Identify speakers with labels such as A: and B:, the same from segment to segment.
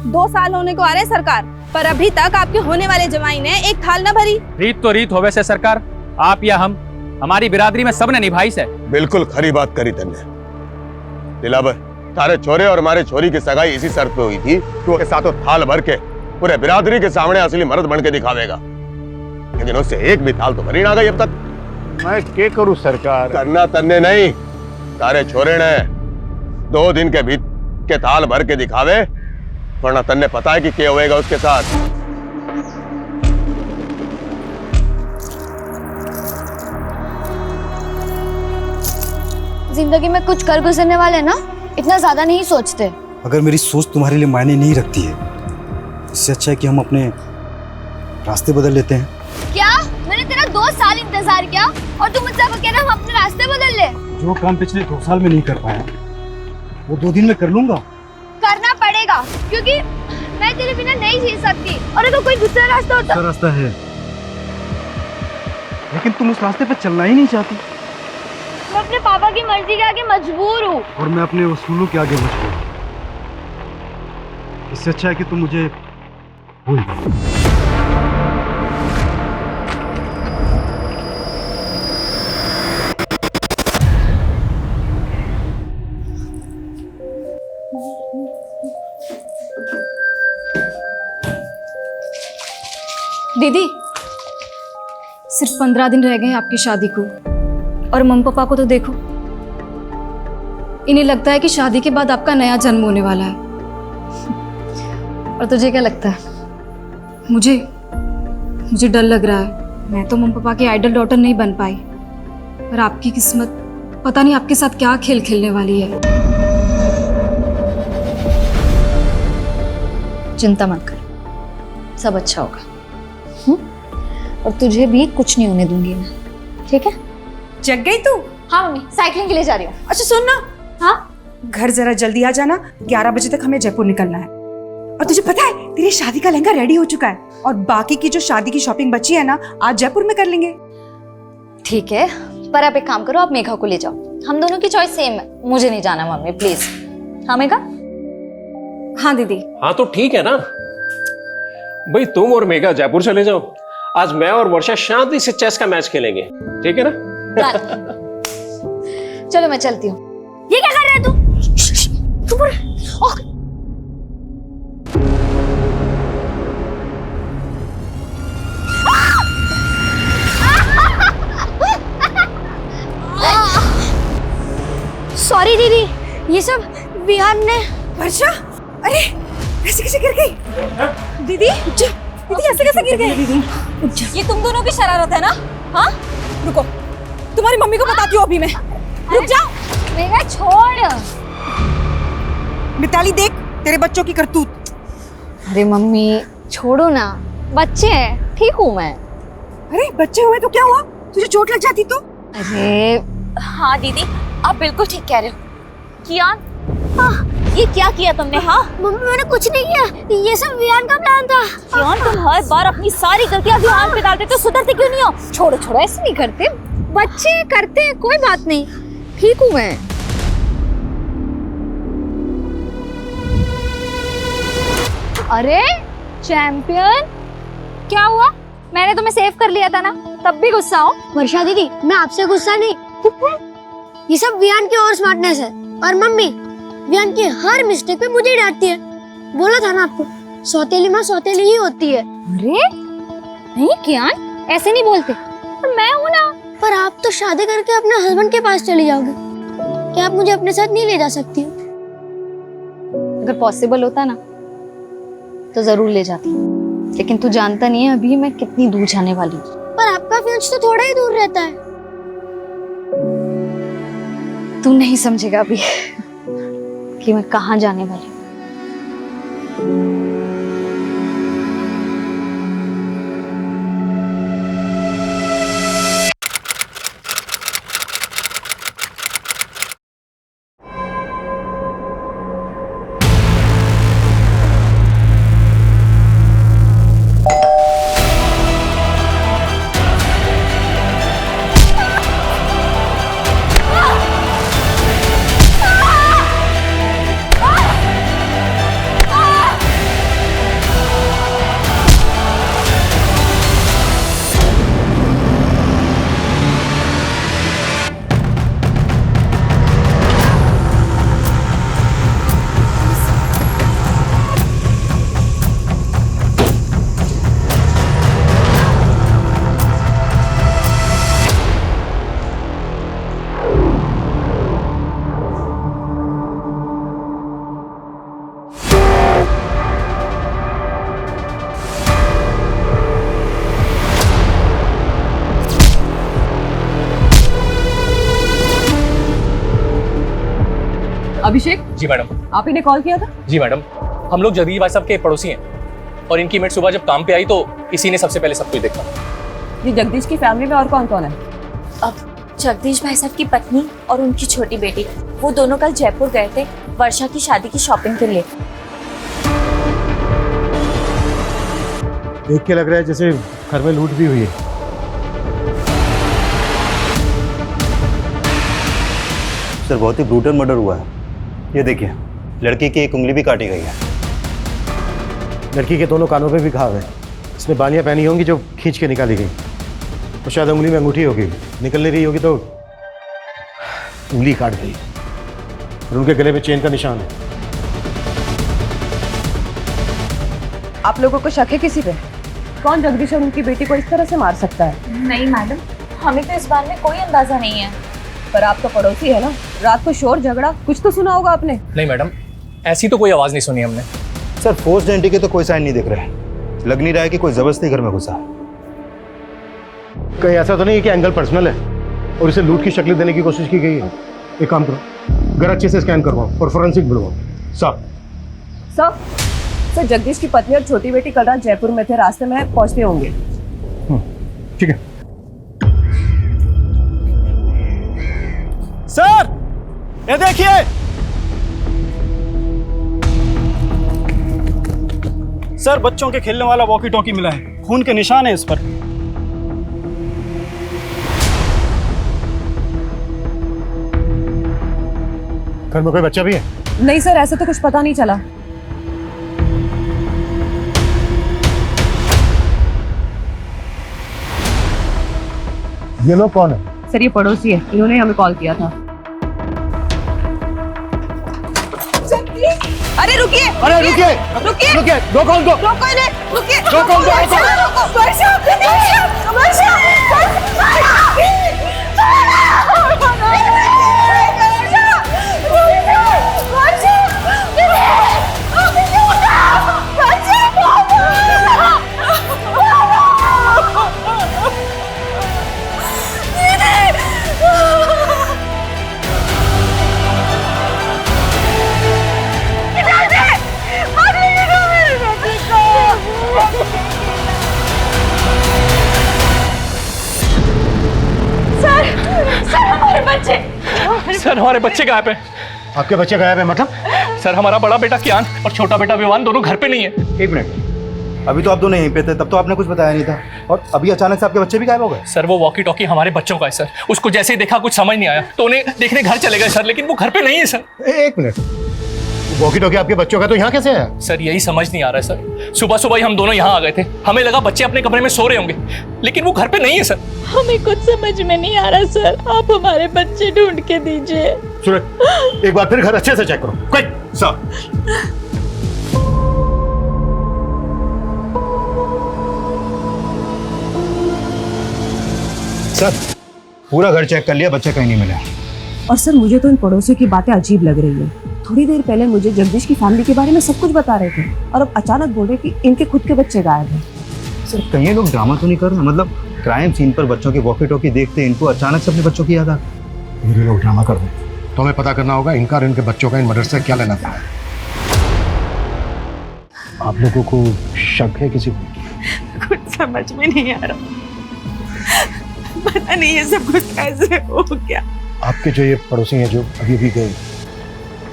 A: 2 साल होने को आ रहे सरकार, पर अभी तक आपके होने वाले जवाई ने एक थाल न भरी।
B: रीत तो रीत होवे से सरकार, आप या हम, हमारी बिरादरी में सबने निभाई से।
C: बिल्कुल खरी बात करी तुमने दिलावर। तारे छोरे और हमारे छोरी की सगाई इसी शर्त पे हुई थी कि वो के साथों थाल भर के पूरे बिरादरी के सामने असली मर्द बन के दिखावेगा, लेकिन उससे एक भी थाल तो भरी ना गई अब तक।
D: मैं क्या करूं सरकार?
C: करना तन्ने नहीं, तारे छोरे ने 2 दिन के भीतर के थाल भर के दिखावे, वरना तन्ने पता है कि क्या होएगा उसके साथ।
E: जिंदगी में कुछ कर गुजरने वाले ना इतना ज्यादा नहीं सोचते।
F: अगर मेरी सोच तुम्हारे लिए मायने नहीं रखती है, इससे अच्छा है कि हम अपने रास्ते बदल लेते हैं।
E: क्या? मैंने तेरा 2 साल इंतजार किया और तू मुझसे कह रहा हम अपने रास्ते बदल ले?
F: जो काम पिछले 2 साल में नहीं कर पाया वो 2 दिन में कर लूंगा।
E: करना पड़ेगा, क्योंकि मैं तेरे बिना नहीं जी सकती। और अगर कोई दूसरा रास्ता होता।
F: दूसरा रास्ता है, लेकिन तुम उस रास्ते पे चलना ही नहीं चाहती।
E: मैं अपने पापा की मर्जी के आगे मजबूर हूँ।
F: और मैं अपने उसूलों के आगे मजबूर हूँ। इससे अच्छा है कि तुम मुझे भूल जाओ।
G: दीदी, सिर्फ 15 दिन रह गए हैं आपकी शादी को, और मम्मी पापा को तो देखो, इन्हें लगता है कि शादी के बाद आपका नया जन्म होने वाला है। और तुझे क्या लगता है? मुझे डर लग रहा है। मैं तो मम्मी पापा की आइडल डॉटर नहीं बन पाई, पर आपकी किस्मत पता नहीं आपके साथ क्या खेल खेलने वाली है।
E: चिंता मत कर, सब अच्छा होगा। और तुझे भी कुछ नहीं होने दूंगी मैं, ठीक है?
A: जग गई तू?
E: हाँ मम्मी, साइकिलिंग के लिए जा रही हूँ।
A: अच्छा सुन ना,
E: हाँ
A: घर जरा जल्दी आ जाना, 11 बजे तक हमें जयपुर निकलना है। और तुझे पता है तेरी शादी का लहंगा रेडी हो चुका है, और बाकी की जो शादी की शॉपिंग बची है ना, आज जयपुर में कर लेंगे।
E: ठीक है, पर आप एक काम करो, आप मेघा को ले जाओ। हम दोनों की चॉइस सेम है, मुझे नहीं जाना मम्मी प्लीज। हाँ मेघा?
G: हाँ दीदी।
D: हाँ तो ठीक है ना भाई, तुम और मेघा जयपुर चले जाओ। आज मैं और वर्षा शांति से चेस का मैच खेलेंगे, ठीक है ना?
E: चलो मैं चलती हूँ। ये क्या कर रहा है तू? सॉरी दीदी, ये सब विहान ने।
A: वर्षा, अरे ऐसे कैसे गिर गई? दीदी ऐसे कैसे गिर गई?
G: ये तुम दोनों की शरारत है ना? हाँ, रुको, तुम्हारी मम्मी को बताती हूँ अभी मैं। रुक जाओ।
E: मेघा छोड़।
A: मिताली देख तेरे बच्चों की करतूत।
E: अरे मम्मी छोड़ो ना, बच्चे हैं, ठीक हूँ मैं।
A: अरे बच्चे हुए तो क्या हुआ? तुझे चोट लग जाती तो?
E: अरे
G: हाँ दीदी, आप बिल्कुल ठीक कह रहे हो। कियान, ये क्या किया तुमने? हाँ
E: मम्मी मैंने कुछ नहीं किया, ये सब विहान का प्लान था।
G: कियान, तुम हर बार अपनी सारी गलतियां विहान पे डालते, तो सुधरते क्यों नहीं हो?
E: छोड़ो, ऐसे नहीं करते, बच्चे करते हैं, कोई बात नहीं, ठीक हूँ मैं। अरे चैंपियन, क्या हुआ? मैंने तुम्हें सेव कर लिया था ना, तब भी गुस्सा हो? वर्षा दीदी, मैं आपसे गुस्सा नहीं, ये सब विहान की और स्मार्टनेस है। और मम्मी विहान की हर मिस्टेक पे मुझे डांटती है। बोला था ना आपको, सौतेली माँ सौतेली ही होती है। अरे नहीं कियान, ऐसे नहीं बोलते। पर मैं हूँ ना। पर आप तो शादी करके अपने हस्बैंड के पास चली जाओगे, क्या आप मुझे अपने साथ नहीं ले जा सकती हो? अगर पॉसिबल होता ना तो जरूर ले जाती, लेकिन तू जानता नहीं है अभी मैं कितनी दूर जाने वाली हूँ। पर आपका फियांसे तो थोड़ा ही दूर रहता है। तू नहीं समझेगा अभी कि मैं कहाँ जाने वाली हूँ।
H: अभिषेक,
B: जी मैडम।
H: आप इन्हें कॉल किया था?
B: जी मैडम, हम लोग जगदीश भाई साहब के पड़ोसी हैं और इनकी मेट सुबह जब काम पे आई तो इसी ने सबसे पहले सब कुछ देखा।
H: ये जगदीश की फैमिली में और कौन कौन है?
E: अब जगदीश भाई साहब की पत्नी और उनकी छोटी बेटी, वो दोनों कल जयपुर गए थे वर्षा की शादी की शॉपिंग के लिए।
I: देख के लग रहा है जैसे घर में लूट भी हुई है।
F: सर बहुत ही ब्रूटल मर्डर हुआ है। ये देखिए, लड़की की एक उंगली भी काटी गई है।
I: लड़की के दोनों कानों पे भी घाव है। इसमें बालियां पहनी होंगी जो खींच के निकाली गई। तो शायद उंगली में अंगूठी होगी, निकल नहीं रही होगी तो उंगली काट गई। और उनके गले में चेन का निशान है।
H: आप लोगों को शक है किसी पे? कौन जगदीश और उनकी बेटी को इस तरह से मार सकता है?
E: नहीं मैडम, हमें तो इस बारे में कोई अंदाजा नहीं है।
H: पर आप तो पड़ोसी है ना, रात को शोर झगड़ा कुछ तो सुना होगा आपने।
B: नहीं मैडम, ऐसी तो कोई आवाज नहीं सुनी हमने।
F: सर फोर्स्ड एंट्री के तो कोई साइन नहीं दिख रहे। लग नहीं रहा है कि कोई जबरदस्ती घर में घुसा।
I: कहीं ऐसा तो नहीं कि एंगल पर्सनल है और इसे लूट की शक्ल देने की कोशिश की गई है? एक काम करो, घर अच्छे से स्कैन करवाओ और फोरेंसिक बुलवाओ।
H: सर जगदीश की पत्नी और छोटी बेटी कल रात जयपुर में थे, रास्ते में पहुंचते होंगे।
I: ठीक है
F: सर, ये देखिए। सर बच्चों के खेलने वाला वॉकी टॉकी मिला है, खून के निशान है इस पर।
I: घर में कोई बच्चा भी है?
H: नहीं सर, ऐसा तो कुछ पता नहीं चला।
I: ये लोग कौन है?
H: सर ये पड़ोसी है, इन्होंने हमें कॉल किया था। अरे रुकिए,
I: अरे रुकिए,
H: रुकिए,
I: रुकिए, रोको उनको,
H: रोको इन्हें, रुकिए,
I: रोको उनको, रोको।
H: वर्षा, वर्षा,
B: सर हमारे बच्चे गायब हैं।
I: आपके बच्चे गायब है मतलब?
B: सर हमारा बड़ा बेटा कियान और छोटा बेटा विवान दोनों घर पे नहीं है।
F: एक मिनट, अभी तो आप दोनों यहीं पे थे, तब तो आपने कुछ बताया नहीं था और अभी अचानक से आपके बच्चे भी गायब हो गए।
B: सर वो वॉकी टॉकी हमारे बच्चों का है सर। उसको जैसे ही देखा कुछ समझ नहीं आया तो उन्हें देखने घर चले गए सर, लेकिन वो घर पे नहीं है सर।
I: एक मिनट, वॉकी टॉकी आपके बच्चों का तो यहाँ कैसे है?
B: सर यही समझ नहीं आ रहा है सर। सुबह सुबह ही हम दोनों यहाँ आ गए थे, हमें लगा बच्चे अपने कमरे में सो रहे होंगे, लेकिन वो घर पे नहीं है सर।
J: हमें कुछ समझ में नहीं आ रहा सर, आप हमारे बच्चे ढूंढ के दीजिए।
I: सुनो, एक बार फिर घर अच्छे से चेक करो। Quick sir.
F: सर पूरा घर चेक कर लिया, बच्चे कहीं नहीं मिला।
H: और सर मुझे तो इन पड़ोसियों की बातें अजीब लग रही है। थोड़ी देर पहले मुझे जगदीश की फैमिली के बारे में सब कुछ बता रहे थे और अब अचानक बोल रहे कि इनके खुद के बच्चे गायब हैं।
F: सर कहीं लोग ड्रामा तो नहीं कर रहे? मतलब क्राइम सीन पर बच्चों के वॉकी टॉकी देखते इनको अचानक से अपने बच्चों की याद आ गई।
I: ये लोग ड्रामा कर रहे हैं तो हमें पता करना होगा इनका और इनके बच्चों का इन मर्डर से क्या लेना था। आप लोगों को शक है किसी को?
J: कुछ समझ में नहीं आ रहा, पता नहीं ये सब कुछ कैसे हो गया।
I: आपके जो ये पड़ोसी हैं जो अभी भी गए,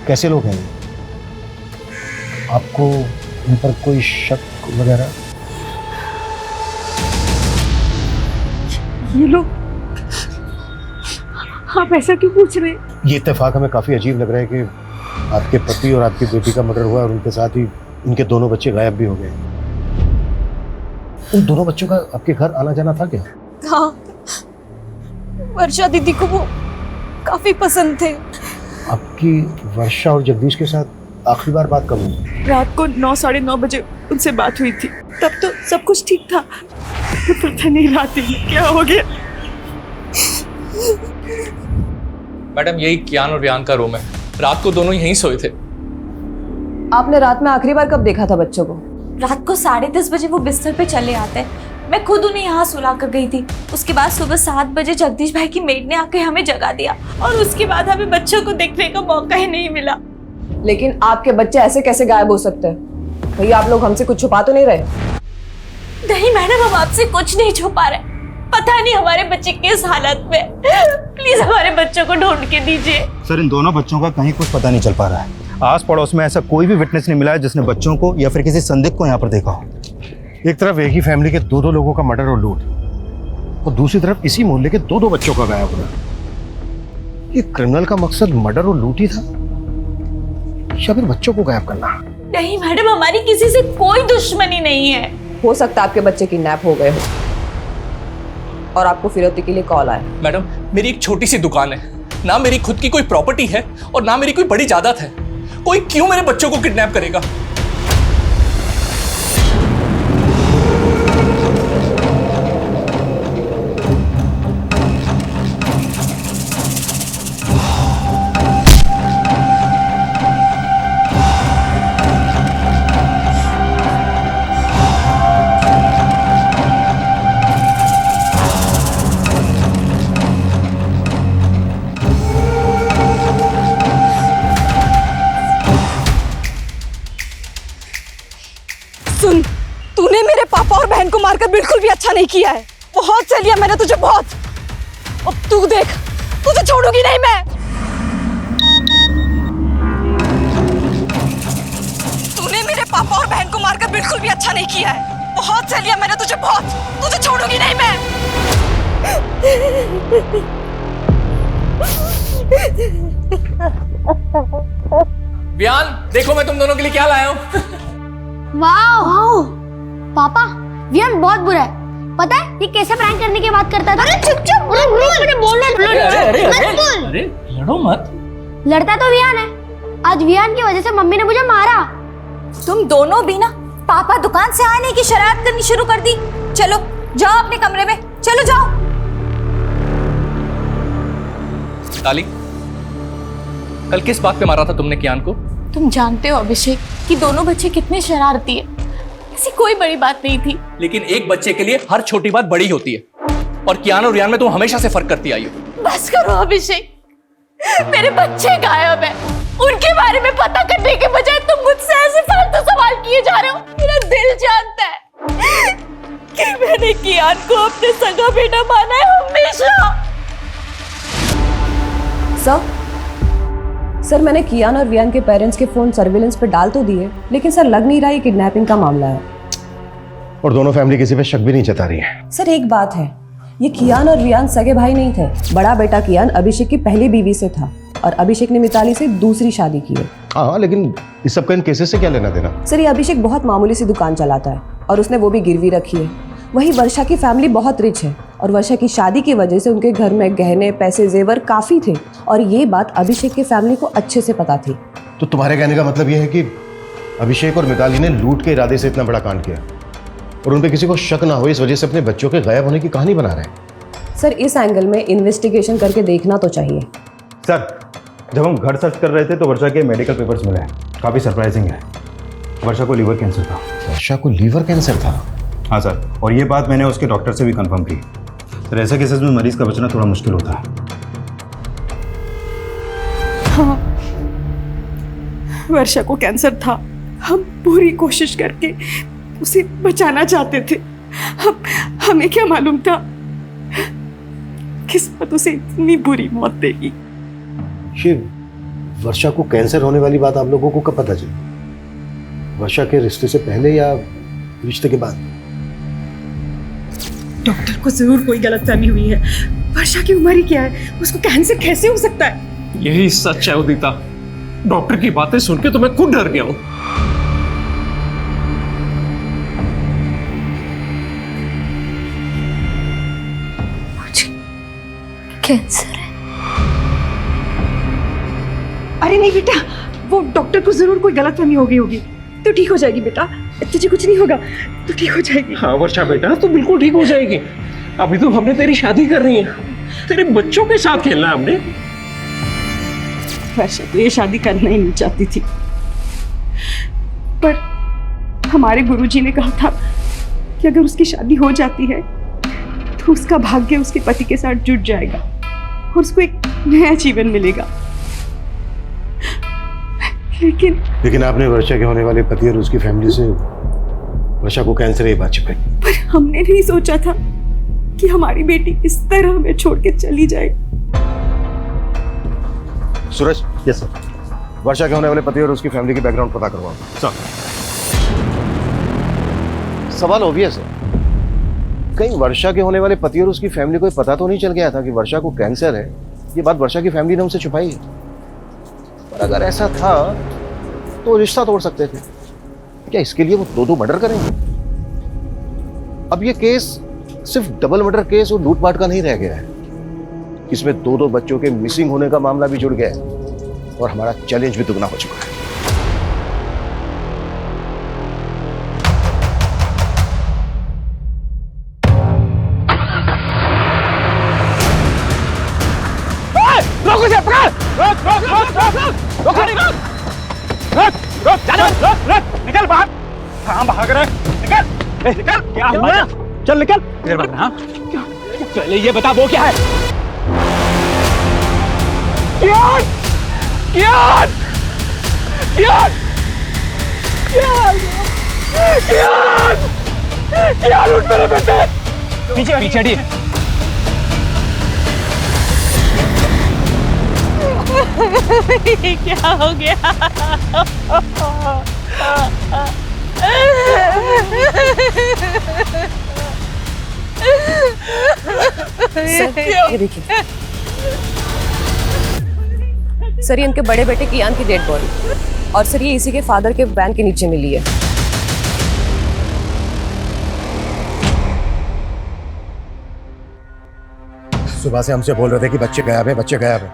I: कैसे लोग हैं? आपको इन पर कोई शक वगैरह?
J: ये लोग, आप ऐसा क्यों पूछ रहे हैं?
I: ये इत्तेफाक हमें काफी अजीब लग रहा है कि आपके पति और आपकी बेटी का मर्डर हुआ और उनके साथ ही उनके दोनों बच्चे गायब भी हो गए। उन दोनों बच्चों का आपके घर आना जाना था क्या?
J: हाँ, वर्षा दीदी को वो काफी पसंद थे।
I: आपकी वर्षा और जगदीश के साथ आखिरी बार बात कब हुई?
J: रात को 9 साढ़े 9 बजे उनसे बात हुई थी, तब तो सब कुछ ठीक था। पता नहीं रात में क्या हो गया।
B: मैडम यही कियान और वियान का रूम है, रात को दोनों यहीं सोए थे।
H: आपने रात में आखिरी बार कब देखा था बच्चों को?
E: रात को 10:30 बजे वो बिस्तर पे चले आते,
J: मैं खुद उन्हें यहाँ सुला कर गई थी। उसके बाद सुबह 7 बजे जगदीश भाई की मेड ने आके हमें जगा दिया और उसके बाद हमें बच्चों को देखने का मौका ही नहीं मिला।
H: लेकिन आपके बच्चे ऐसे कैसे गायब हो सकते हैं? भैया आप लोग हमसे कुछ छुपा तो नहीं रहे?
J: नहीं मैडम, हम आपसे कुछ नहीं छुपा रहे। पता नहीं हमारे बच्चे किस हालत में, प्लीज हमारे बच्चों को ढूंढ के दीजिए।
F: सर इन दोनों बच्चों का कहीं कुछ पता नहीं चल पा रहा है। आस पड़ोस में ऐसा कोई भी विटनेस नहीं मिला है जिसने बच्चों को या फिर किसी संदिग्ध को यहाँ पर देखा हो।
I: एक तरफ एक ही फैमिली के दो लोगों का मर्डर और लूट, और दूसरी तरफ इसी मोहल्ले के दो बच्चों का गायब होना। ये क्रिमिनल का मकसद मर्डर और लूट ही था या फिर बच्चों को गायब करना?
J: नहीं मैडम, हमारी किसी से कोई दुश्मनी नहीं है।
H: हो सकता है आपके बच्चे किडनैप हो गए हो और आपको फिरौती के लिए कॉल आया।
B: मैडम, मेरी एक छोटी सी दुकान है, ना मेरी खुद की कोई प्रॉपर्टी है और ना मेरी कोई बड़ी जायदाद है। कोई क्यों मेरे बच्चों को किडनैप करेगा?
J: सुन, तूने मेरे पापा और बहन को मारकर बिल्कुल भी अच्छा नहीं किया है। बहुत सह लिया मैंने तुझे, बहुत। अब तू देख, तुझे छोड़ूंगी नहीं मैं। तूने मेरे पापा और बहन को मारकर बिल्कुल भी अच्छा नहीं किया है। बहुत सह लिया मैंने तुझे, बहुत। तुझे छोड़ूंगी नहीं मैं।
B: वियान, देखो मैं तुम दोनों के लिए क्या लाया हूँ।
E: वाओ पापा, वियान बहुत बुरा है। पता है ये कैसे प्रैंक करने की बात करता था? अरे चुप चुप, मुझे बोलना।
B: अरे लड़ो मत।
E: लड़ता तो वियान है। आज वियान की वजह से मम्मी ने मुझे मारा।
J: तुम दोनों भी ना पापा दुकान से आने की शरारत करनी शुरू कर दी। चलो जाओ अपने कमरे में, चलो जाओ।
B: ताली, कल किस बात पे मारा था तुमने कियान को?
J: तुम जानते हो अभिषेक कि दोनों बच्चे कितने शरारती है। ऐसी कोई बड़ी बात नहीं थी।
B: लेकिन एक बच्चे के लिए हर छोटी बात बड़ी होती है, और कियान और रियान में तुम हमेशा से फर्क करती आई हो।
J: बस करो अभिषेक, मेरे बच्चे गायब है। उनके बारे में पता करने के बजाय तुम मुझसे ऐसे फालतू सवाल किए जा रहे हो। मेरा दिल जानता है कि मैंने कियान को अपने सगा बेटा माना है हमेशा।
H: सर मैंने कियान और वियान के पेरेंट्स के फोन सर्विलेंस पे डाल तो दिए, लेकिन सर लग नहीं रहा ये किडनैपिंग का मामला है।
I: और दोनों फैमिली किसी पे शक भी नहीं जता रही है।
H: सर एक बात है, ये कियान और वियान सगे भाई नहीं थे। बड़ा बेटा कियान अभिषेक की पहली बीवी से था और अभिषेक ने मिताली से दूसरी शादी की है।
I: हाँ, लेकिन इस सब का इन केसेस से क्या लेना देना?
H: सर ये अभिषेक बहुत मामूली सी दुकान चलाता है और उसने वो भी गिरवी रखी है। वही वर्षा की फैमिली बहुत रिच है और वर्षा की शादी की वजह से उनके घर में गहने, पैसे, जेवर काफी थे और ये बात अभिषेक की फैमिली को अच्छे से पता थी।
I: तो तुम्हारे कहने का मतलब यह है कि अभिषेक और मिताली ने लूट के इरादे से इतना बड़ा कांड किया और उन पे किसी को शक ना हो इस वजह से अपने बच्चों के गायब होने की कहानी बना रहे हैं?
H: सर इस एंगल में इन्वेस्टिगेशन करके देखना तो चाहिए।
F: सर जब हम घर सर्च कर रहे थे तो वर्षा के मेडिकल पेपर्स मिले हैं, काफ़ी सरप्राइजिंग है। वर्षा को लीवर कैंसर था।
I: वर्षा को लीवर कैंसर था?
F: हाँ सर, और ये बात मैंने उसके डॉक्टर से भी कंफर्म की। सर ऐसे केसेस में मरीज का बचना थोड़ा मुश्किल होता है।
J: हाँ, वर्षा को कैंसर था। हम पूरी कोशिश करके उसे बचाना चाहते थे। हमें क्या मालूम था किस्मत उसे इतनी बुरी मौत देगी।
I: ये वर्षा को कैंसर होने वाली बात आप लोगों को कब पता चली? वर्षा के रिश्ते से पहले या रिश्ते के बाद?
J: डॉक्टर को जरूर कोई गलतफहमी हुई है। वर्षा की उम्र ही क्या है, उसको कैंसर कैसे हो सकता है?
D: यही सच है उदिता। डॉक्टर की बातें सुन के तो मैं खुद डर गया हूं।
J: मुझे कैंसर है।
A: अरे नहीं बेटा, वो डॉक्टर को जरूर कोई गलतफहमी हो गई होगी। तो ठीक हो जाएगी बेटा, तुझे कुछ नहीं होगा, तो ठीक हो जाएगी।
D: हाँ वर्षा बेटा, तो बिल्कुल ठीक हो जाएगी। अभी तो हमने तेरी शादी कर रही है, तेरे बच्चों के साथ खेलना है हमने।
J: वर्षा तो ये शादी करना ही नहीं चाहती थी, पर हमारे गुरुजी ने कहा था
A: कि अगर उसकी शादी हो जाती है तो उसका भाग्य उसके पति के साथ जुड़ जाएगा और उसको एक नया जीवन मिलेगा।
I: लेकिन आपने वर्षा के होने वाले पति और उसकी फैमिली से वर्षा को कैंसर है बात छिपाई।
A: पर हमने नहीं सोचा था कि हमारी बेटी इस तरह हमें छोड़ के चली जाए।
I: सूरज, यस सर, वर्षा के होने वाले पति और उसकी फैमिली की बैकग्राउंड पता करवाओ। सर, सवाल ऑब्वियस है, कहीं वर्षा के होने वाले पति और उसकी फैमिली को पता तो नहीं चल गया था कि वर्षा को कैंसर है? ये बात वर्षा की फैमिली ने हमसे छुपाई है। पर अगर ऐसा था तो रिश्ता तोड़ सकते थे। क्या इसके लिए वो दो मर्डर करेंगे? अब ये केस सिर्फ डबल मर्डर केस और लूटपाट का नहीं रह गया है, इसमें दो बच्चों के मिसिंग होने का मामला भी जुड़ गया है और हमारा चैलेंज भी दुगना हो चुका है।
B: निकल बाहर। कहाँ भाग रहा है? निकल, निकल। क्या हुआ? चल निकल। हाँ? पहले ये बता वो क्या है? कियान! कियान! कियान! कियान! कियान! कियान उठ मेरे बेटे! पीछे हटिए।
J: क्या हो गया?
H: ये देखिए सर, ये इनके बड़े बेटे कियान की डेड बॉडी, और सर ये इसी के फादर के वैन के नीचे मिली है।
I: सुबह से हमसे बोल रहे थे कि बच्चे गायब है, बच्चे गायब है,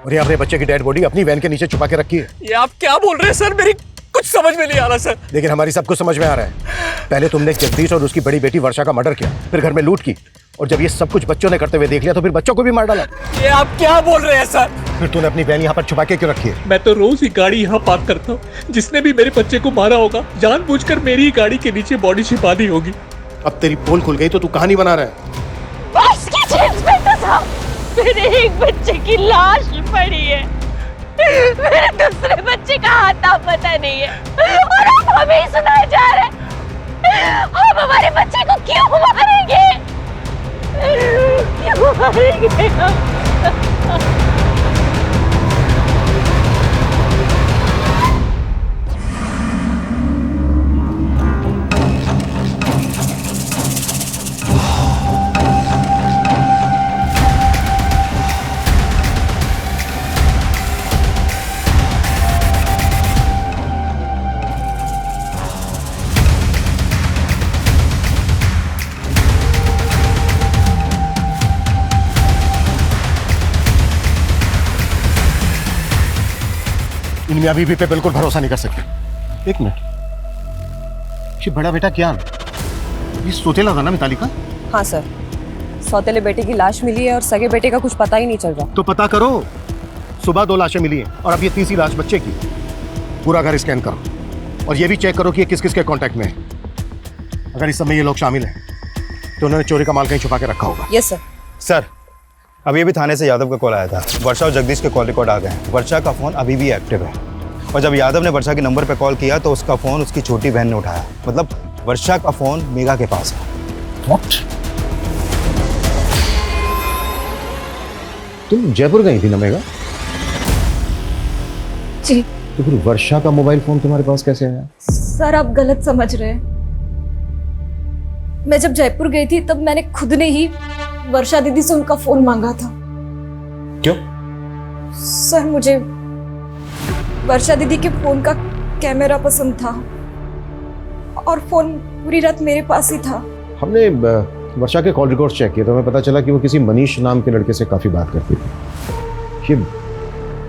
I: और ये अपने बच्चे की डेड बॉडी अपनी वैन के नीचे छुपा के रखी है।
B: ये आप क्या बोल रहे हैं सर? मेरी कुछ समझ में नहीं आ रहा सर।
I: लेकिन हमारी सब कुछ समझ में आ रहा है। पहले तुमने जगदीश और उसकी बड़ी बेटी वर्षा का मर्डर किया, फिर घर में लूट की, और जब ये सब कुछ बच्चों ने करते हुए देख लिया तो फिर बच्चों को भी मार डाला।
B: ये आप क्या बोल रहे हैं सर?
I: फिर तूने अपनी वैन यहाँ पर छुपा के क्यों रखी है?
B: मैं तो रोज ही गाड़ी यहाँ पार्क करता हूँ। जिसने भी मेरे बच्चे को मारा होगा जानबूझकर मेरी ही गाड़ी के नीचे बॉडी छिपा दी होगी।
I: अब तेरी पोल खुल गई तो तू कहानी बना रहा है।
J: बस की चीज बेटा साहब, मेरे एक बच्चे की लाश पड़ी है, मेरे दूसरे बच्चे का आता पता नहीं है, और अब हमें ही सुनाए जा रहे हैं। हम हमारे बच्चे को क्यों मारेंगे? क्यों मारेंगे हम?
I: इनमें अभी भी पे बिल्कुल भरोसा नहीं कर सकते। एक मिनट, ये बड़ा बेटा क्या ये सोतेला था ना मिताली का?
H: हाँ सर, सौतेले बेटे की लाश मिली है और सगे बेटे का कुछ पता ही नहीं चल रहा।
I: तो पता करो। सुबह 2 लाशें मिली हैं और अब ये तीसरी लाश बच्चे की। पूरा घर स्कैन करो और ये भी चेक करो कि ये किस किस के कांटेक्ट में है। अगर इस समय ये लोग शामिल हैं तो उन्होंने चोरी का माल कहीं छुपा के रखा होगा।
H: Yes sir.
F: सर, अभी अभी थाने से यादव का कॉल आया था। वर्षा और जगदीश के कॉल रिकॉर्ड आ गए हैं। वर्षा का फ़ोन अभी भी एक्टिव है, और जब यादव ने वर्षा के नंबर पर कॉल किया तो उसका फ़ोन उसकी छोटी बहन ने उठाया। मतलब वर्षा का फ़ोन मेघा के पास है।
I: What? तुम जयपुर गई थी ना मेघा?
G: जी।
I: तो फिर वर्षा का मोबाइल फोन तुम्हारे पास कैसे आया?
G: सर आप गलत समझ रहे हैं। मैं जब जयपुर गई थी तब मैंने खुद ने ही वर्षा दीदी से उनका फोन मांगा था।
I: क्यों?
G: सर मुझे वर्षा दीदी के फोन का कैमरा पसंद था और फोन पूरी रात मेरे पास ही था।
I: हमने वर्षा के कॉल रिकॉर्ड्स चेक किए तो हमें पता चला कि वो किसी मनीष नाम के लड़के से काफी बात करती थी। ये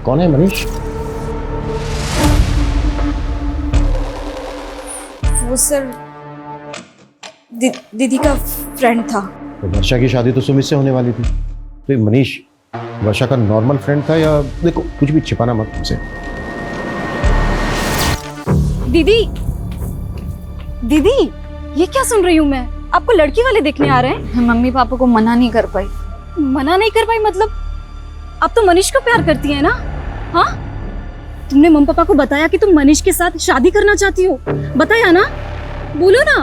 I: कौन है मनीष?
G: वो सर दीदी का फ्रेंड था।
I: तो वर्षा की शादी तो सुमित से होने वाली थी, तो ये मनीष वर्षा का नॉर्मल फ्रेंड था या? देखो कुछ भी छिपाना मत हमसे।
G: दीदी दीदी ये क्या सुन रही हूँ मैं? आपको लड़की वाले दिखने आ रहे हैं?
E: मैं मम्मी पापा को मना नहीं कर पाई।
G: मना नहीं कर पाई मतलब? आप तो मनीष को प्यार करती है ना? हाँ, तुमने मम्मी पापा को बताया कि तुम मनीष के साथ शादी करना चाहती हो? बताया ना? बोलो ना।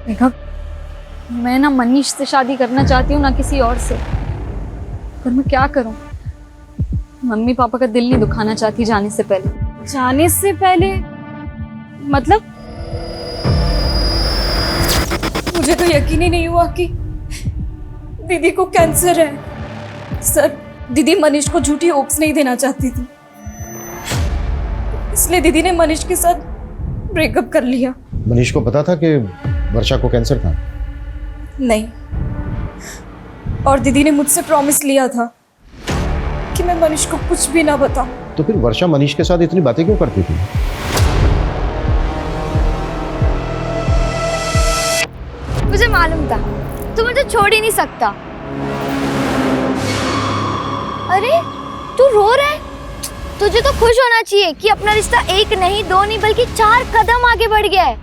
E: देखा, मैं ना मनीष से शादी करना चाहती हूँ, ना किसी और से। पर मैं क्या करूँ, मम्मी पापा का दिल नहीं दुखाना चाहती जाने से पहले।
G: जाने से पहले मतलब? मुझे तो यकीन ही नहीं हुआ कि दीदी को कैंसर है। सर, दीदी मनीष को झूठी होप्स नहीं देना चाहती थी, इसलिए दीदी ने मनीष के साथ ब्रेकअप कर लिया।
I: मनीष को पता था कि वर्षा को कैंसर था?
G: नहीं, और दीदी ने मुझसे प्रॉमिस लिया था कि मैं मनीष को कुछ भी ना बताऊं।
I: तो फिर वर्षा मनीष के साथ इतनी बातें क्यों करती थी?
E: मुझे मालूम था तू मुझे छोड़ ही नहीं सकता। अरे तू रो रहा है? तुझे तो खुश होना चाहिए कि अपना रिश्ता 1 नहीं 2 नहीं बल्कि 4 कदम आगे बढ़ गया है।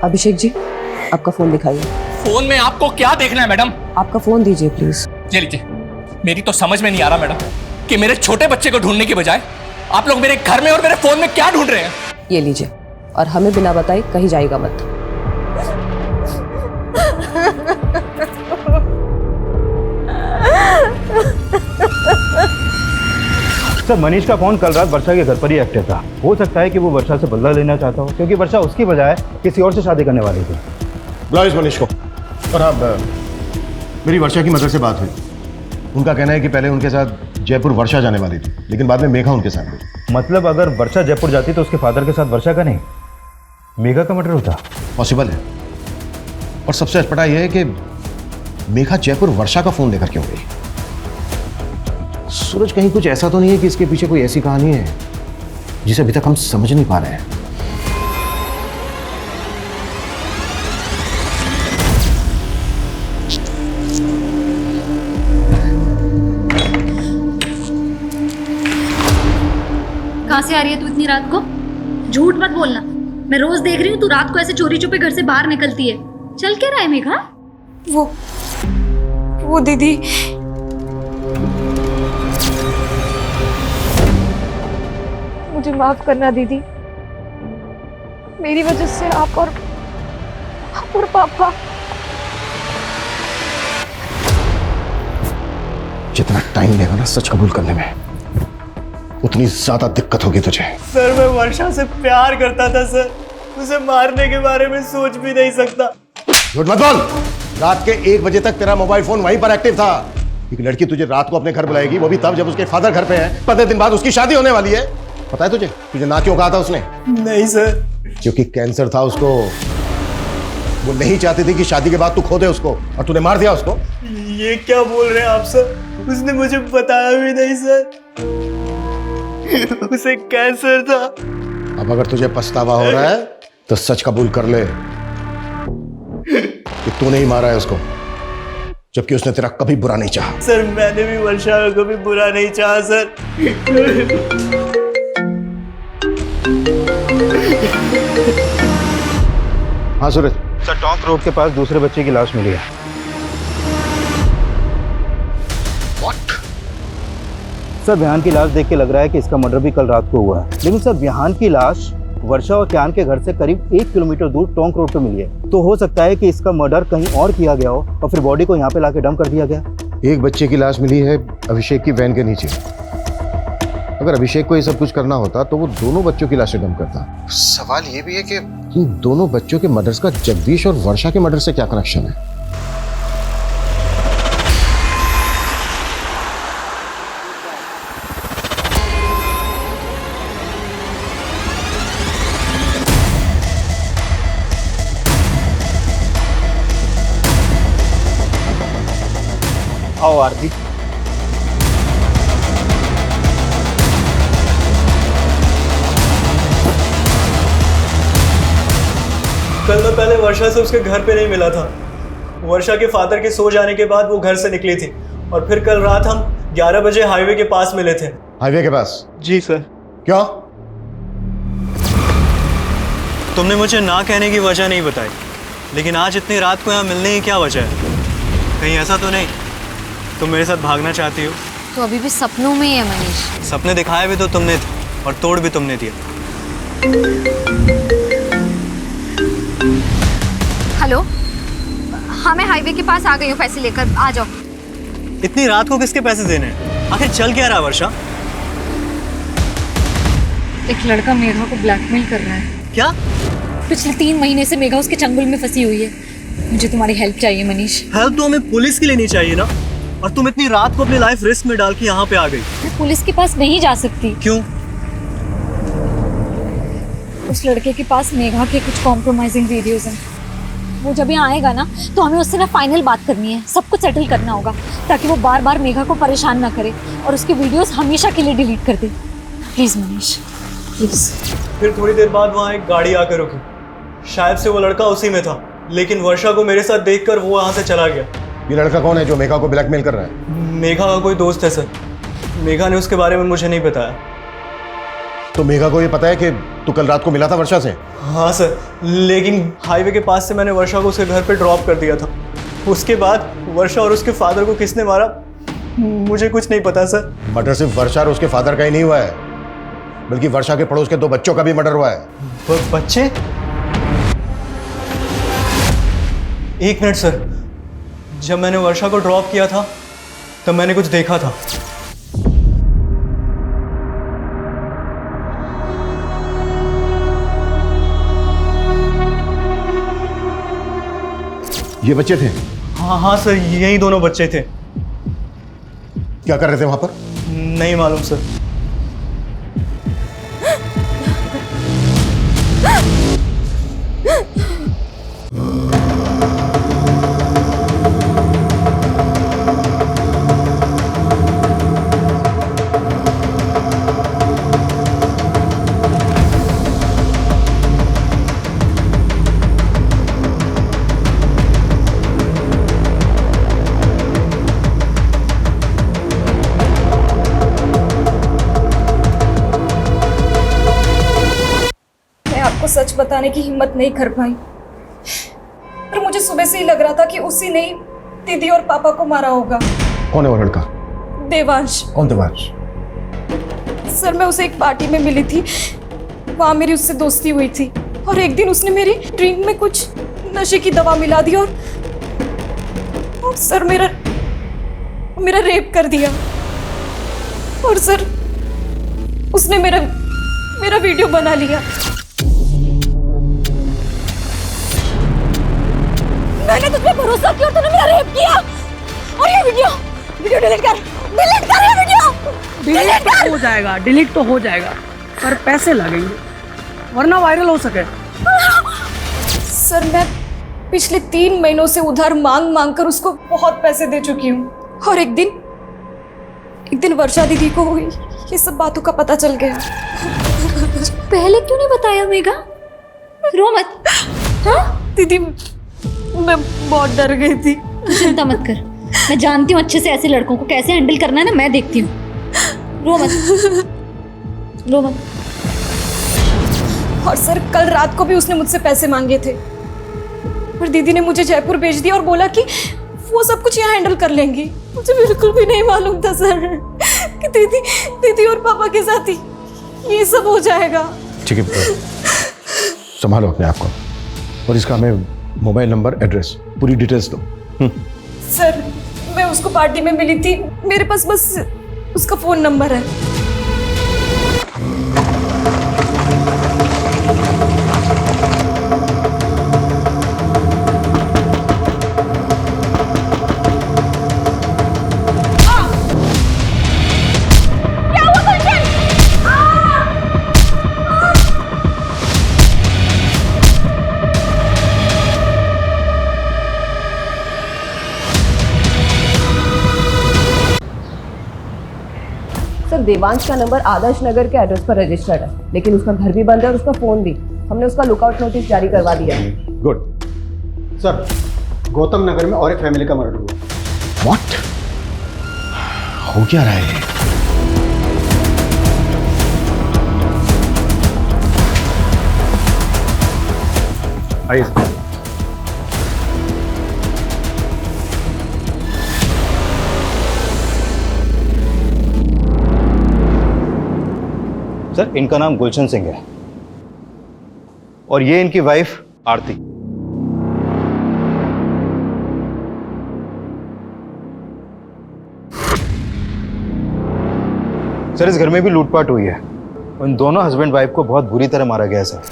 H: अभिषेक जी, आपका फोन दिखाइए।
B: फोन में आपको क्या देखना है मैडम?
H: आपका फोन दीजिए प्लीज।
B: ये लीजिए। मेरी तो समझ में नहीं आ रहा मैडम कि मेरे छोटे बच्चे को ढूंढने की बजाय आप लोग मेरे घर में और मेरे फोन में क्या ढूंढ रहे हैं?
H: ये लीजिए, और हमें बिना बताए कहीं जाएगा मत।
F: सर, मनीष का फोन कल रात वर्षा के घर पर ही एक्टिव था। हो सकता है कि वो वर्षा से बदला लेना चाहता हो, क्योंकि वर्षा उसकी बजाय किसी और से शादी करने वाली थी।
I: बुलाओ इस मनीष को। और अब मेरी वर्षा की मदर से बात हुई। उनका कहना है कि पहले उनके साथ जयपुर वर्षा जाने वाली थी, लेकिन बाद में मेघा उनके साथ गई।
F: मतलब अगर वर्षा जयपुर जाती तो उसके फादर के साथ वर्षा का नहीं, मेघा का मर्डर होता।
I: पॉसिबल है। और सबसे अटपटा यह है कि मेघा जयपुर वर्षा का फोन लेकर क्यों गई? सूरज, कहीं कुछ ऐसा तो नहीं है कि इसके पीछे कोई ऐसी कहानी है जिसे अभी तक हम समझ नहीं पा रहे हैं?
E: कहाँ से आ रही है तू इतनी रात को? झूठ मत बोलना। मैं रोज देख रही हूँ तू रात को ऐसे चोरी छुपे घर से बाहर निकलती है। चल क्या रहा है मेघा?
G: वो दीदी, मुझे माफ करना दीदी। मेरी वजह से आप और पापा।
I: जितना टाइम लेगा ना सच कबूल करने में, उतनी ज्यादा दिक्कत होगी तुझे।
K: सर, मैं वर्षा से प्यार करता था सर। उसे मारने के बारे में सोच भी नहीं सकता।
I: झूठ मत बोल। रात के 1 बजे तक तेरा मोबाइल फोन वहीं पर एक्टिव था। एक लड़की तुझे रात को अपने घर बुलाएगी, वो भी तब जब उसके फादर घर पे हैं। 15 दिन बाद उसकी शादी होने वाली है। पता है तुझे ना क्यों कहा था उसने?
K: नहीं सर।
I: क्योंकि कैंसर था उसको। वो नहीं चाहती थी कि शादी के बाद तू खो दे उसको, और तूने मार दिया उसको।
K: ये क्या बोल रहे हैं आप सर? उसने मुझे बताया भी नहीं सर। उसे कैंसर था।
I: अब अगर तुझे पछतावा हो रहा है तो सच कबूल कर ले कि तूने ही मारा है उसको, जबकि उसने तेरा कभी बुरा नहीं चाहा।
K: सर, मैंने भी वर्षा का कभी बुरा नहीं चाहा सर।
I: हाँ सूरज।
F: सर, टॉन्क रोड के पास दूसरे बच्चे की लाश मिली है। सर, विहान की लाश देख के लग रहा है कि इसका मर्डर भी कल रात को हुआ है। लेकिन सर, विहान की लाश वर्षा और क्यान के घर से करीब 1 किलोमीटर दूर टोंक रोड पे मिली है। तो हो सकता है कि इसका मर्डर कहीं और किया गया हो और फिर बॉडी को यहाँ पे लाके डंप कर दिया गया।
I: एक बच्चे की लाश मिली है अभिषेक की वैन के नीचे। अगर अभिषेक को ये सब कुछ करना होता तो वो दोनों बच्चों की लाशें डंप करता। सवाल ये भी है कि इन दोनों बच्चों के मर्डर्स का जगदीश और वर्षा के मर्डर से क्या कनेक्शन है?
B: आओ आरती।
K: कल मैं पहले वर्षा से उसके घर पे नहीं मिला था। वर्षा के फादर के सो जाने के बाद वो घर से निकली थी और फिर कल रात हम 11 बजे हाईवे के पास मिले थे।
I: हाईवे के पास?
K: जी सर।
I: क्यों?
K: तुमने मुझे ना कहने की वजह नहीं बताई, लेकिन आज इतनी रात को यहाँ मिलने की क्या वजह है? कहीं ऐसा तो नहीं तुम मेरे साथ भागना चाहती हो?
E: तो अभी भी सपनों में ही है मनीष।
K: सपने दिखाए भी तो तुमने थे और तोड़ भी तुमने दिया।
E: हेलो, हाँ मैं हाईवे के पास आ गई हूँ, पैसे लेकर आ जाओ।
K: इतनी रात को किसके पैसे देने हैं? आखिर चल क्या रहा वर्षा?
G: एक लड़का मेघा को ब्लैकमेल कर रहा है।
K: क्या?
G: पिछले 3 महीने से मेघा उसके चंगुल में फंसी हुई है। मुझे तुम्हारी हेल्प चाहिए मनीष।
K: हेल्प तो हमें पुलिस की लेनी चाहिए ना, और तुम इतनी रात को अपनी लाइफ रिस्क में डाल के यहाँ पे आ गई।
G: मैं पुलिस के पास नहीं जा सकती।
K: क्यों?
G: उस लड़के के पास मेघा के कुछ कॉम्प्रोमाइजिंग वीडियोस हैं। वो जब यहाँ आएगा ना तो हमें उससे ना फाइनल बात करनी है, सब कुछ सेटल करना होगा ताकि वो बार बार मेघा को परेशान ना करे और उसके वीडियोस हमेशा के लिए डिलीट कर दे। Please Manish, please.
K: फिर थोड़ी देर बाद वहाँ एक गाड़ी आकर रुकी। शायद से वो लड़का उसी में था, लेकिन वर्षा को मेरे साथ देखकर वो वहाँ से चला गया।
I: ये लड़का कौन है जो मेघा को ब्लैकमेल कर रहा है?
K: मेघा का कोई दोस्त है सर। मेघा ने उसके बारे में मुझे नहीं बताया।
I: तो मेघा को ये पता है कि तू कल रात को मिला था वर्षा से?
K: हाँ सर, लेकिन हाईवे के पास से मैंने वर्षा को उसके घर पे ड्रॉप कर दिया था। उसके बाद वर्षा और उसके फादर को किसने मारा मुझे कुछ नहीं पता सर।
I: मर्डर सिर्फ वर्षा और उसके फादर का ही नहीं हुआ है, बल्कि वर्षा के पड़ोस के 2 बच्चों का भी मर्डर हुआ है।
K: बच्चे? एक मिनट सर, जब मैंने वर्षा को ड्रॉप किया था तब मैंने कुछ देखा था।
I: ये बच्चे थे?
K: हाँ सर, यही दोनों बच्चे थे।
I: क्या कर रहे थे वहां पर?
K: नहीं मालूम सर।
G: सच बताने की हिम्मत नहीं कर पाई, पर मुझे सुबह से ही लग रहा था कि उसी ने ही दीदी और पापा को मारा होगा।
I: कौन है वो लड़का?
G: देवांश।
I: कौन देवांश?
G: सर मैं उसे एक पार्टी में मिली थी, वहां मेरी उससे दोस्ती हुई थी और एक दिन उसने मेरी ड्रिंक में कुछ नशे की दवा मिला दी और सर मेरा रेप कर दिया। और सर उसने मेरा वीडियो बना लिया। मैंने तुझ पे भरोसा किया और तूने मेरा रेप किया। और ये वीडियो डिलीट कर ये वीडियो।
L: डिलीट हो जाएगा, डिलीट तो हो जाएगा, पर पैसे लगेंगे वरना वायरल हो सके।
G: सर मैं पिछले 3 महीनों से उधार मांग कर उसको बहुत पैसे दे चुकी हूँ और एक दिन वर्षा दीदी को ये सब बातों का पता चल गया।
E: पहले क्यों नहीं बताया मेघा? रो मत।
G: हाँ दीदी, मैं बहुत डर गई थी।
E: चिंता मत कर, मैं जानती हूँ अच्छे से ऐसे लड़कों को कैसे हैंडल करना है ना, मैं देखती हूँ। रो मत।
G: और सर कल रात को भी उसने मुझसे पैसे मांगे थे और दीदी ने मुझे जयपुर भेज दिया और बोला कि वो सब कुछ यहाँ हैंडल कर लेंगी। मुझे बिल्कुल भी नहीं मालूम था सर कि दीदी और पापा के साथ ही ये सब हो जाएगा।
I: ठीक है, संभालो अपने आप को और इसका हमें मोबाइल नंबर, एड्रेस, पूरी डिटेल्स दो।
G: सर मैं उसको पार्टी में मिली थी, मेरे पास बस उसका फोन नंबर है।
H: देवांश का नंबर आदर्श नगर के एड्रेस पर रजिस्टर्ड है, लेकिन उसका घर भी बंद है और उसका फोन भी। हमने उसका लुकआउट नोटिस जारी करवा दिया है।
I: गुड सर, गौतम नगर में और एक फैमिली का मर्डर हुआ।
C: व्हाट? हो क्या रहा है?
I: आइए
F: सर, इनका नाम गुलशन सिंह है और ये इनकी वाइफ आरती। सर, इस घर में भी लूटपाट हुई है। उन दोनों हस्बैंड वाइफ को बहुत बुरी तरह मारा गया है सर।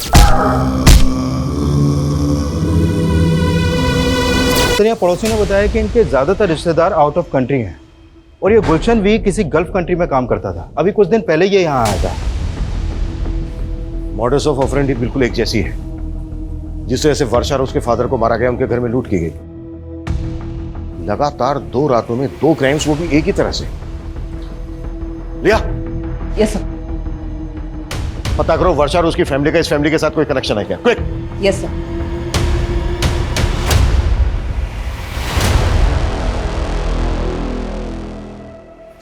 F: सर, यहाँ पड़ोसी ने बताया कि इनके ज्यादातर रिश्तेदार आउट ऑफ कंट्री हैं और ये गुलशन भी किसी गल्फ कंट्री में काम करता था। अभी कुछ दिन पहले ये यहाँ आया था।
I: मॉडस ऑफ ऑपरेंडी बिल्कुल एक जैसी है। जिस तरह से वर्षा और उसके फादर को मारा गया, उनके घर में लूट की गई। लगातार 2 रातों में 2 क्राइम्स, वो भी एक ही तरह से। लिया?
H: Yes sir.
I: पता करो वर्षा और उसकी फैमिली का इस फैमिली के साथ कोई कनेक्शन है क्या? क्विक।
H: Yes sir.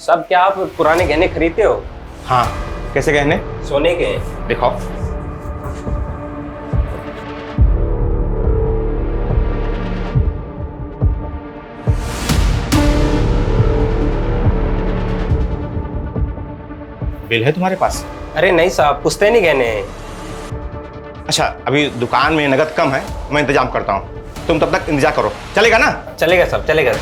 D: सब क्या आप पुराने गहने खरीदते हो?
F: हाँ। कैसे गहने?
D: सोने के।
F: दिखाओ। बिल है तुम्हारे पास?
D: अरे नहीं साहब, पुश्तैनी गहने हैं।
F: अच्छा, अभी दुकान में नगद कम है, मैं इंतजाम करता हूँ। तुम तब तक इंतजार करो, चलेगा ना?
D: चलेगा साहब, चलेगा।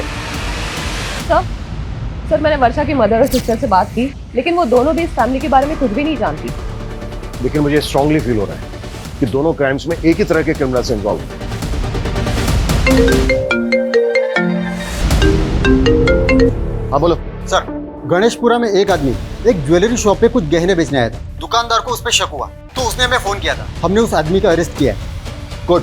H: सर, मैंने वर्षा की मदर और सिस्टर से बात की, लेकिन वो दोनों भी इस फैमिली के बारे में कुछ भी नहीं जानती।
I: लेकिन मुझे स्ट्रांगली फील हो रहा है कि दोनों क्राइम्स में एक ही तरह के क्रिमिनल्स इन्वॉल्व हैं। हाँ बोलो।
M: सर, गणेशपुरा में एक आदमी एक ज्वेलरी शॉप पे कुछ गहने बेचने आया था। दुकानदार को उस पर शक हुआ तो उसने हमें फोन किया था। हमने उस आदमी का अरेस्ट किया है। गुड।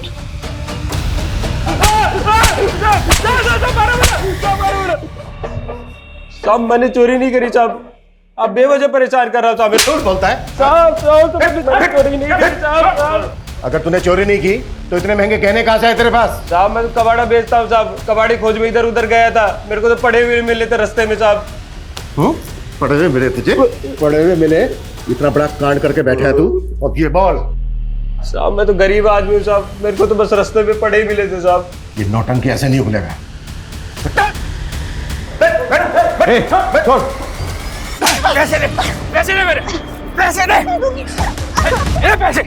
D: साहब, मैंने चोरी नहीं करी साहब। आप बेवजह परेशान कर रहा था।
I: झूठ बोलता है
D: साहब, चोरी नहीं करी साहब।
I: अगर तूने चोरी नहीं की तो इतने महंगे गहने कहाँ से आए तेरे पास?
D: साहब, मैं तो कबाड़ा बेचता हूँ साहब। कबाड़ी खोज में इधर उधर गया था, मेरे को तो पड़े हुए मिले थे रास्ते में साहब।
I: पड़े हुए मिले तुझे? पड़े हुए मिले? इतना बड़ा कांड करके बैठा है तू। अब ये बोल।
D: साहब, मैं तो गरीब आदमी हूँ साहब, मेरे को तो बस रास्ते में पड़े ही मिले थे साहब।
I: ये नौटंकी ऐसे नहीं खुलेगा।
B: पैसे दे, पैसे दे मेरे, पैसे दे, मेरे पैसे।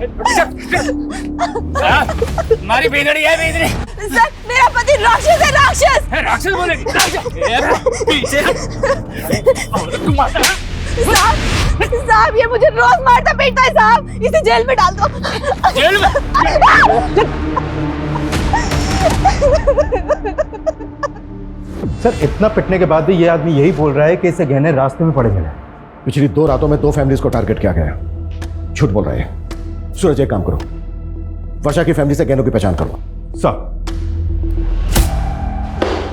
B: हमारी बेगड़ी है, बेगड़ी।
J: सर, मेरा पति राक्षस है, राक्षस।
B: राक्षस बोलेगी? पीछे
J: साहब, ये मुझे रोज मारता पीटता है साहब। इसे जेल में डाल दो।
B: जेल में?
F: सर, इतना पिटने के बाद भी ये आदमी यही बोल रहा है कि इसे गहने रास्ते में पड़े मिले।
I: पिछली 2 रातों में 2 फैमिलीज को टारगेट किया गया। झूठ बोल रहे हैं। सूरज, एक काम करो, वर्षा की फैमिली से गहनों की पहचान करो।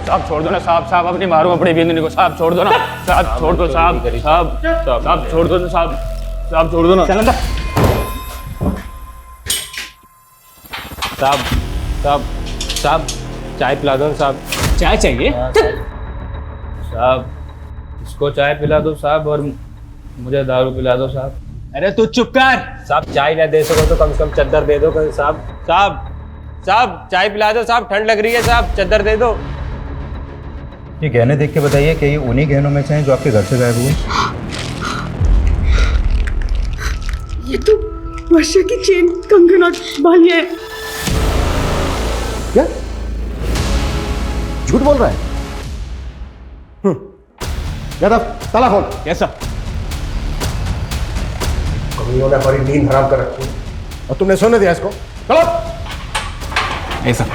F: साहब
B: छोड़ दो ना साहब। साहब, अपनी मारो अपनी बिंदनी को। साहब छोड़ दो ना साहब, छोड़ दो साहब। साहब, साहब छोड़ दो ना साहब। साहब छोड़ दो ना।
D: साहब, साहब, साहब, चाय पिला दो साहब।
B: चाय चाहिए?
D: साहब, इसको चाय पिला दो साहब और मुझे दारू पिला दो साहब।
B: अरे तू चुप कर
D: साहब। चाय ना दे सको तो कम से कम चद्दर दे दो साहब। साहब, साहब चाय पिला दो साहब, ठंड लग रही है साहब, चद्दर दे दो।
F: ये गहने देख के बताइए कि ये उन्हीं गहनों में से हैं जो आपके घर से गायब हुए?
L: ये तो वर्षा की चेन, कंगन और बालियां हैं।
I: क्या झूठ बोल रहा है? यादव, ताला खोल।
B: कैसा?
I: कमियों ने हमारी नींद हराम कर रखी और तुमने सोने दिया इसको। चलो।
B: ऐसा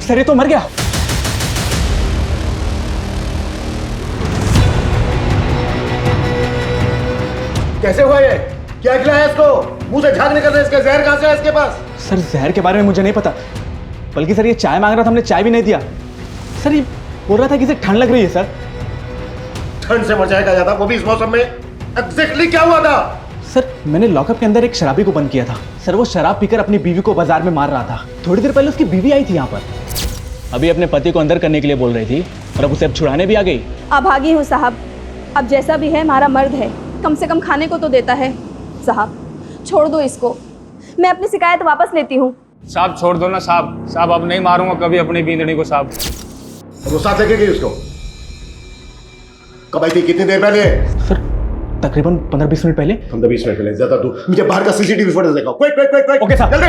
B: सर, ये तो मर गया।
I: कैसे हुआ ये? क्या खिलाया इसको? मुंह से झाग निकल रहा है इसके। जहर कहां से है इसके पास?
K: सर, जहर के बारे में मुझे नहीं पता, बल्कि सर ये चाय मांग रहा था, हमने चाय भी नहीं दिया। सर, ये बोल रहा था कि इसे ठंड लग रही है सर।
I: ठंड से मर जाएगा यादव, वो भी इस मौसम में। एग्जैक्टली क्या हुआ था?
B: सर मैंने लॉकअप के अंदर एक शराबी को बंद किया था। सर वो शराब पीकर अपनी बीवी को बाजार में मार रहा था। थोड़ी देर पहले उसकी बीवी आई थी यहाँ पर, अभी अपने पति को अंदर करने के लिए बोल रही थी और अब उसे अब छुड़ाने भी आ गई।
J: अभागी हूँ साहब, अब जैसा भी है हमारा मर्द है, कम से कम खाने को तो देता है। साहब छोड़ दो इसको, मैं अपनी शिकायत वापस लेती हूँ।
N: साहब छोड़ दो ना साहब, साहब अब नहीं मारूंगा कभी अपनी बींदड़ी को साहब।
I: वो साथ लेके गई उसको? कब आई थी, कितनी देर पहले?
B: सर तकरीबन 15-20 मिनट पहले।
I: 15-20 मिनट पहले? ज्यादा दूर, मुझे बाहर का सीसीटीवी फुटेज दिखाओ। Quick quick quick quick.
B: Okay साहब।
I: जल्दी।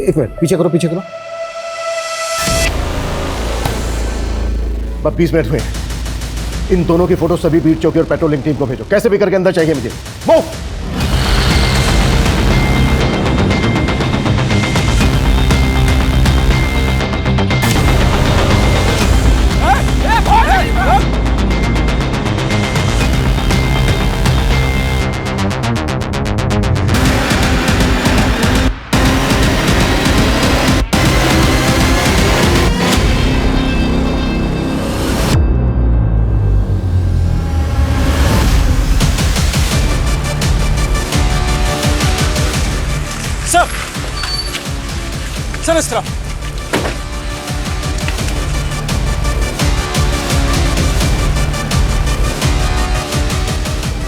I: एक मिनट पीछे करो, पीछे करो। बस 20 मिनट हुए। इन दोनों की फोटो सभी बीट चौकी और पेट्रोलिंग टीम को भेजो, कैसे भी करके अंदर चाहिए मुझे। मूव।
B: सर इस तरफ।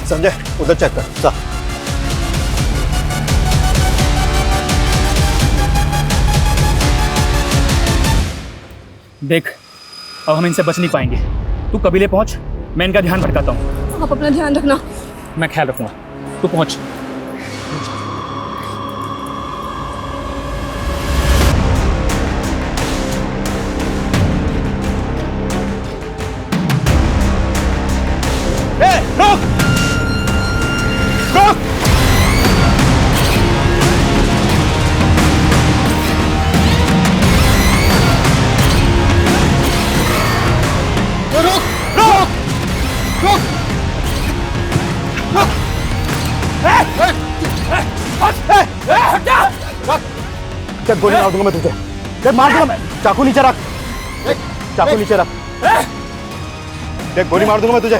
F: संजय उधर चेक कर। सा
B: देख अब हम इनसे बच नहीं पाएंगे, तू कबीले पहुंच, मैं इनका ध्यान भटकाता हूँ।
J: आप अपना ध्यान रखना।
B: मैं ख्याल रखूंगा, तू पहुंच।
F: गोली मार दूंगा मैं तुझे, देख मार दूंगा मैं। चाकू नीचे रख, चाकू नीचे रख, देख गोली मार दूंगा मैं तुझे।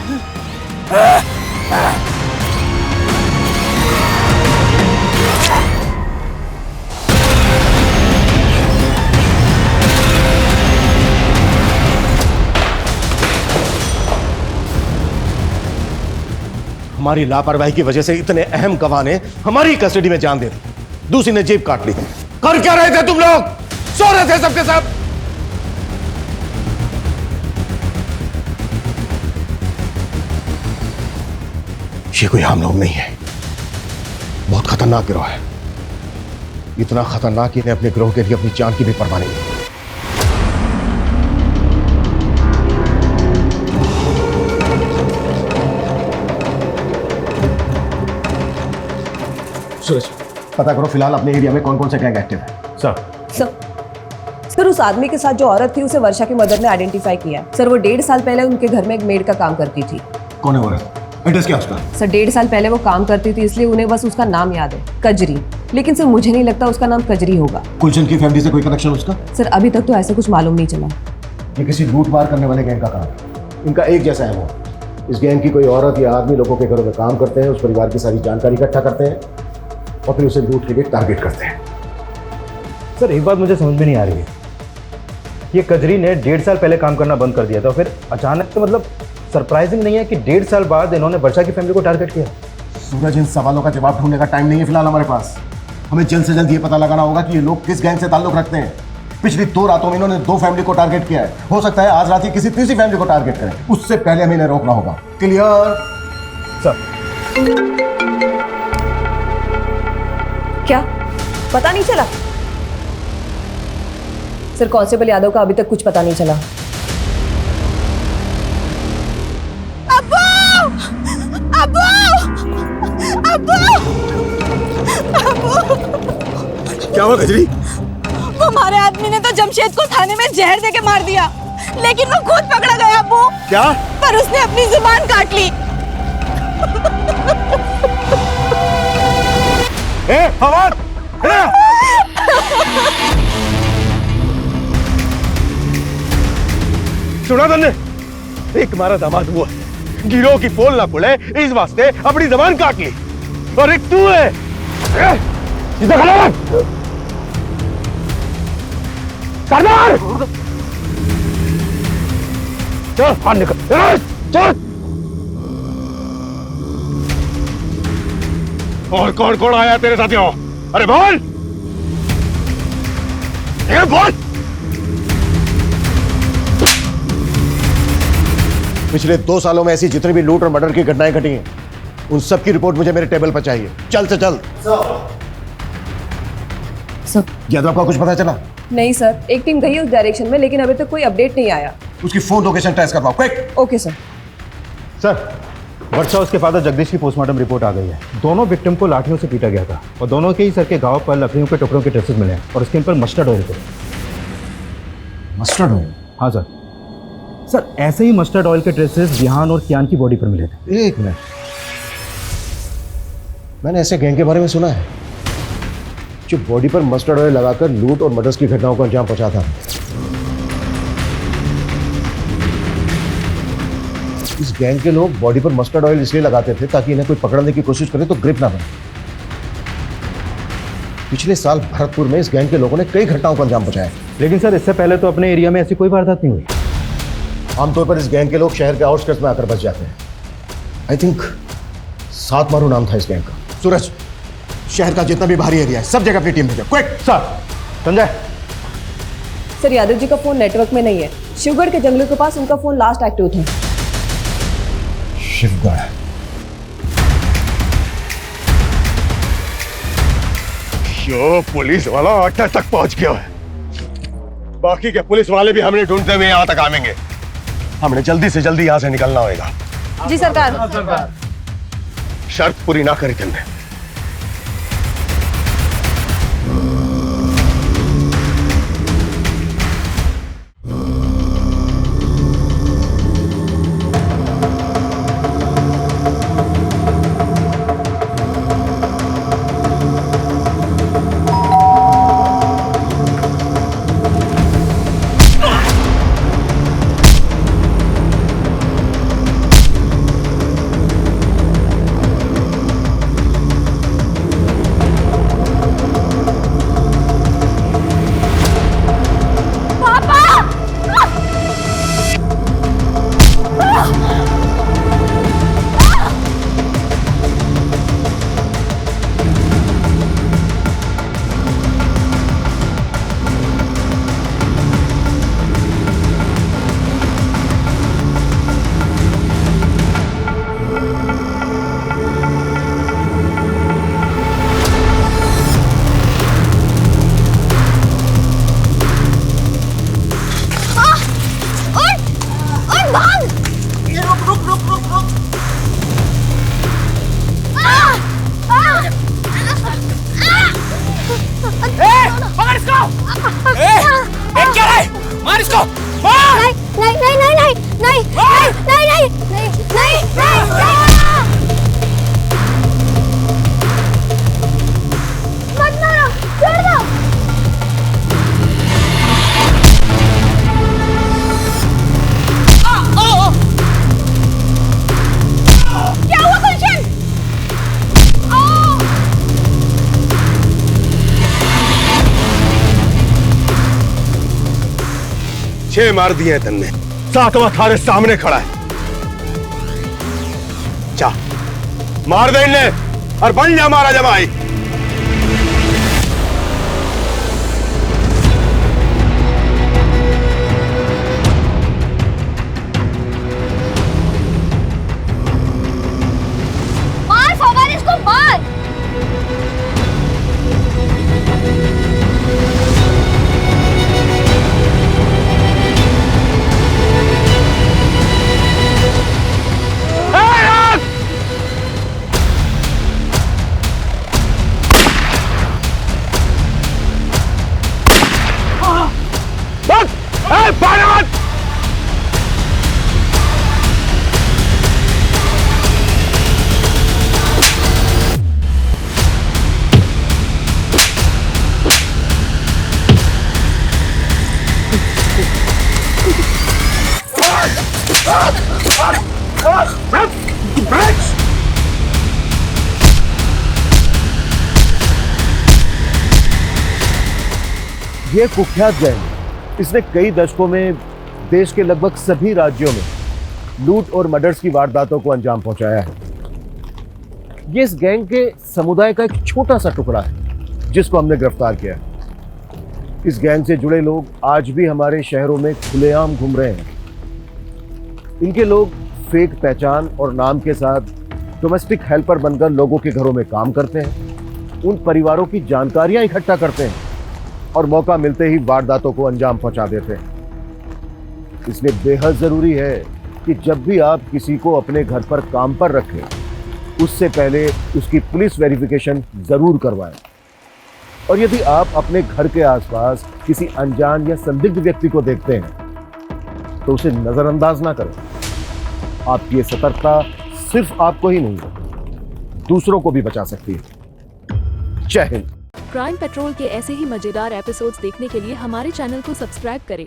I: हमारी लापरवाही की वजह से इतने अहम गवाह ने हमारी कस्टडी में जान दे दी, दूसरी ने जेब काट ली। कर क्या रहे थे तुम लोग? सो रहे थे सबके सब। ये कोई आम लोग नहीं है, बहुत खतरनाक गिरोह है। इतना खतरनाक इन्हें अपने गिरोह के लिए अपनी जान की भी परवाह नहीं है। सूरज पता करो फिलहाल अपने एरिया में कौन कौन से गैंग एक्टिव है।
H: सर उस आदमी के साथ जो औरत थी उसे वर्षा की मदर ने आइडेंटिफाई किया। सर वो 1.5 साल पहले उनके घर में एक मेड का काम करती थी।
I: कौन है वो? एड्रेस क्या उसका?
H: सर 1.5 साल पहले वो काम करती थी, इसलिए उन्हें बस उसका नाम याद है, कजरी। लेकिन सर मुझे नहीं लगता उसका नाम कजरी होगा।
I: गुलशन की फैमिली से कोई कनेक्शन उसका?
H: सर अभी तक तो ऐसा कुछ मालूम नहीं चला।
I: ये किसी लूट मार करने वाले गैंग का काम है, इनका एक जैसा है वो। इस गैंग की कोई औरत या आदमी लोगों के घरों में काम करते हैं, उस परिवार की सारी जानकारी इकट्ठा करते हैं और फिर उसे लूट के लिए टारगेट करते हैं।
F: सर एक बात मुझे समझ में नहीं आ रही है, ये कजरी ने 1.5 साल पहले काम करना बंद कर दिया था, फिर अचानक तो मतलब सरप्राइजिंग नहीं है कि 1.5 साल बाद इन्होंने वर्षा की फैमिली को टारगेट किया।
I: सूरज इन सवालों का जवाब ढूंढने का टाइम नहीं है फिलहाल हमारे पास। हमें जल्द से जल्द ये पता लगाना होगा कि ये लोग किस गैंग से ताल्लुक रखते हैं। पिछली 2 रातों में इन्होंने 2 फैमिली को टारगेट किया है, हो सकता है आज रात ही किसी तीसरी फैमिली को टारगेट करें, उससे पहले हमें इन्हें रोकना होगा। क्लियर?
F: सर
H: क्या पता नहीं चला? सर कांस्टेबल यादव का अभी तक कुछ पता नहीं चला।
I: क्या हुआ कजरी?
J: हमारे आदमी ने तो जमशेद को थाने में जहर देके मार दिया, लेकिन वो खुद पकड़ा गया अब्बू।
I: क्या?
J: पर उसने अपनी जुबान काट ली।
I: फवाद सुना तुमने?
C: एक मारा दामाद हुआ, गिरोह की पोल ना खुले इस वास्ते अपनी जबान काट ली, और एक तू है। सीधा खड़ा रह। सरदार चल बाहर निकल, चल। और कौन कौन आया तेरे साथियों? अरे बोल, ये बोल।
I: पिछले 2 सालों में ऐसी जितनी भी लूट और मर्डर की घटनाएं घटी हैं, उन सब की रिपोर्ट मुझे मेरे टेबल पर चाहिए। चल से चल।
H: सर
I: यादव का कुछ पता चला?
H: नहीं सर, एक टीम गई उस डायरेक्शन में, लेकिन अभी तक कोई अपडेट नहीं आया।
I: उसकी फोन लोकेशन ट्रेस करवाओ, क्विक।
H: Okay sir.
F: सर, वर्षा उसके फादर जगदीश की पोस्टमार्टम रिपोर्ट आ गई है। दोनों विक्टिम को लाठियों से पीटा गया था और दोनों के ही सर के घाव पर लकड़ियों के टुकड़ों के ट्रेसेस मिले हैं और स्किन पर मस्टर्ड ऑयल थे।
I: Mustard oil?
F: हाँ सर। सर, ऐसे ही मस्टर्ड ऑयल के ट्रेसेस जिहान और कियान की बॉडी पर मिले थे।
I: एक मिनट, मैंने ऐसे गैंग के बारे में सुना है जो बॉडी पर मस्टर्ड ऑयल लगाकर लूट और मर्डर्स की घटनाओं को अंजाम पहुंचाता है। इस गैंग के लोग बॉडी पर मस्टर्ड ऑयल इसलिए लगाते थे ताकि इन्हें कोई पकड़ने की कोशिश करे तो ग्रिप ना बने। पिछले साल भरतपुर में इस गैंग के लोगों ने कई घटनाओं को अंजाम पहुंचाया,
F: लेकिन सर इससे पहले तो अपने एरिया में ऐसी कोई वारदात नहीं हुई।
I: आमतौर पर इस गैंग के लोग शहर के आउटस्कर्ट्स में आकर बच जाते हैं। आई थिंक सात मारू नाम था इस गैंग का। सूरज, शहर का जितना भी बाहरी एरिया है सब जगह अपनी टीम भेजो, quick.
F: Sir. Sanjay.
H: Sir, Yadav ji का फोन नेटवर्क में नहीं है। शिवगढ़ के जंगलों के पास उनका फोन लास्ट एक्टिव था।
I: शिवगढ़?
C: यो पुलिस वाला अड्डा तक पहुंच गया है। बाकी के पुलिस वाले भी हमने ढूंढते हुए यहाँ तक आवेंगे। हमने जल्दी से जल्दी यहाँ से निकलना होगा।
H: जी सरकार।
C: शर्त पूरी ना करी तुमने। छह मार दिए हैं तन्ने, सातवां थारे सामने खड़ा है। जा मार दे इन्हें और बन जा मारा जमाई।
E: मार फवाद, इसको मार।
I: ये कुख्यात गैंग इसने कई दशकों में देश के लगभग सभी राज्यों में लूट और मर्डर्स की वारदातों को अंजाम पहुंचाया है। ये इस गैंग के समुदाय का एक छोटा सा टुकड़ा है जिसको हमने गिरफ्तार किया है। इस गैंग से जुड़े लोग आज भी हमारे शहरों में खुलेआम घूम रहे हैं। इनके लोग फेक पहचान और नाम के साथ डोमेस्टिक हेल्पर बनकर लोगों के घरों में काम करते हैं, उन परिवारों की जानकारियां इकट्ठा करते हैं और मौका मिलते ही वारदातों को अंजाम पहुंचा देते हैं। इसलिए बेहद जरूरी है कि जब भी आप किसी को अपने घर पर काम पर रखें, उससे पहले उसकी पुलिस वेरिफिकेशन जरूर करवाएं। और यदि आप अपने घर के आसपास किसी अनजान या संदिग्ध व्यक्ति को देखते हैं तो उसे नजरअंदाज ना करें। आपकी ये सतर्कता सिर्फ आपको ही नहीं दूसरों को भी बचा सकती है। जय हिंद।
O: क्राइम पेट्रोल के ऐसे ही मजेदार एपिसोड्स देखने के लिए हमारे चैनल को सब्सक्राइब करें